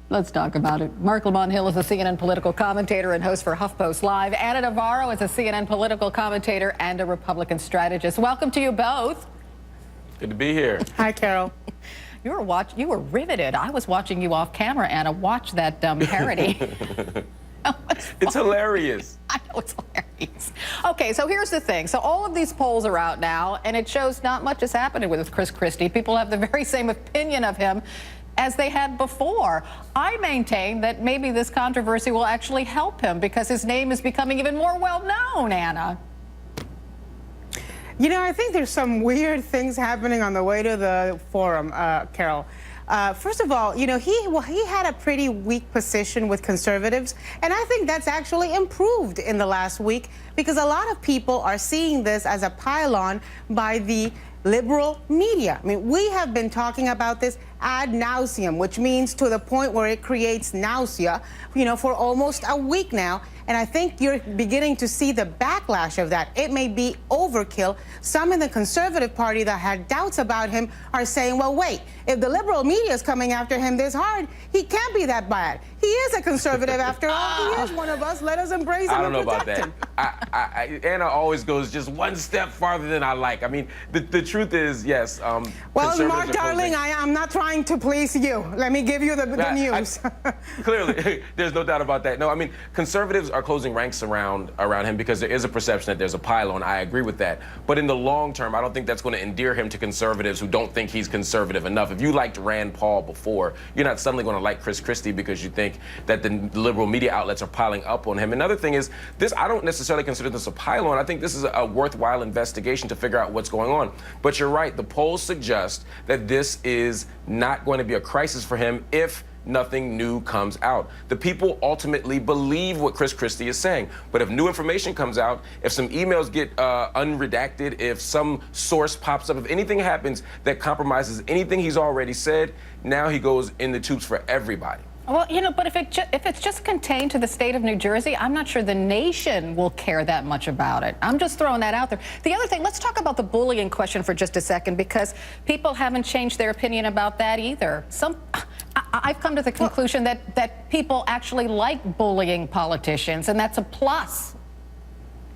Let's talk about it. Marc Lamont Hill is a CNN political commentator and host for HuffPost Live. Ana Navarro is a CNN political commentator and a Republican strategist. Welcome to you both. Good to be here. Hi, Carol. You were riveted. I was watching you off camera, Anna. Watch that parody. It's hilarious. I know it's hilarious. Okay, so here's the thing. So all of these polls are out now, and it shows not much is happening with Chris Christie. People have the very same opinion of him as they had before. I maintain that maybe this controversy will actually help him because his name is becoming even more well-known, Anna. You know, I think there's some weird things happening on the way to the forum, Carol. First of all, you know, he had a pretty weak position with conservatives, and I think that's actually improved in the last week because a lot of people are seeing this as a pylon by the liberal media. I mean, we have been talking about this ad nauseum, which means to the point where it creates nausea, you know, for almost a week now. And I think you're beginning to see the backlash of that. It may be overkill. Some in the Conservative Party that had doubts about him are saying, well, wait, if the liberal media is coming after him this hard, he can't be that bad. He is a conservative after all. He is one of us. Let us embrace him. I don't know about him. that. Anna always goes just one step farther than I like. I mean, the truth is, yes. Well, Mark, darling, I'm not trying to please you. Let me give you the news. Clearly, there's no doubt about that. No, I mean, conservatives are closing ranks around him because there is a perception that there's a pylon. I agree with that. But in the long term, I don't think that's going to endear him to conservatives who don't think he's conservative enough. If you liked Rand Paul before, you're not suddenly going to like Chris Christie because you think that the liberal media outlets are piling up on him. Another thing is, I don't necessarily consider this a pylon. I think this is a worthwhile investigation to figure out what's going on. But you're right. The polls suggest that this is not going to be a crisis for him if nothing new comes out. The people ultimately believe what Chris Christie is saying. But if new information comes out, if some emails get unredacted, if some source pops up, if anything happens that compromises anything he's already said, now he goes in the tubes for everybody. Well, you know, but if it's just contained to the state of New Jersey, I'm not sure the nation will care that much about it. I'm just throwing that out there. The other thing, let's talk about the bullying question for just a second, because people haven't changed their opinion about that either. I've come to the conclusion that people actually like bullying politicians, and that's a plus.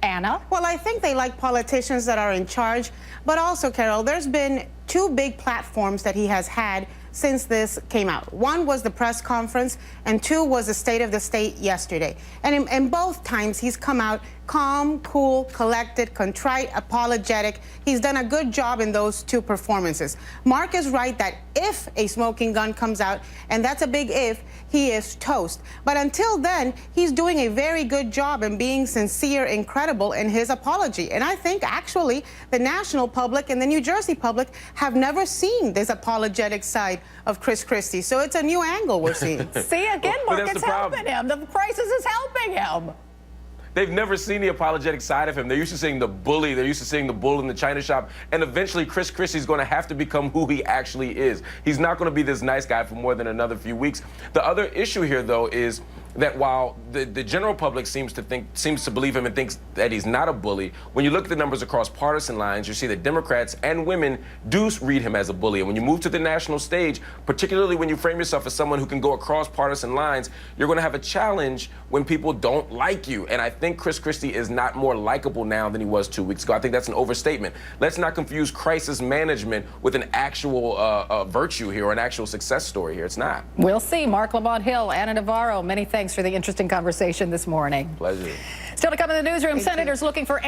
Anna? Well, I think they like politicians that are in charge, but also, Carol, there's been two big platforms that he has had since this came out. One was the press conference, and two was the State of the State yesterday. And in both times, he's come out calm, cool, collected, contrite, apologetic. He's done a good job in those two performances. Mark is right that if a smoking gun comes out, and that's a big if, he is toast. But until then, he's doing a very good job in being sincere and credible in his apology. And I think, actually, the national public and the New Jersey public have never seen this apologetic side of Chris Christie. So it's a new angle we're seeing. See, again, Mark, it's helping him. The crisis is helping him. They've never seen the apologetic side of him. They're used to seeing the bully. They're used to seeing the bull in the china shop. And eventually, Chris Christie's going to have to become who he actually is. He's not going to be this nice guy for more than another few weeks. The other issue here, though, is that while the general public seems to believe him and thinks that he's not a bully, when you look at the numbers across partisan lines, you see that Democrats and women do read him as a bully. And when you move to the national stage, particularly when you frame yourself as someone who can go across partisan lines, you're going to have a challenge when people don't like you. And I think Chris Christie is not more likable now than he was 2 weeks ago. I think that's an overstatement. Let's not confuse crisis management with an actual virtue here or an actual success story here. It's not. We'll see. Marc Lamont Hill, Ana Navarro, many thanks for the interesting conversation this morning. Pleasure. Still to come in the newsroom, senators looking for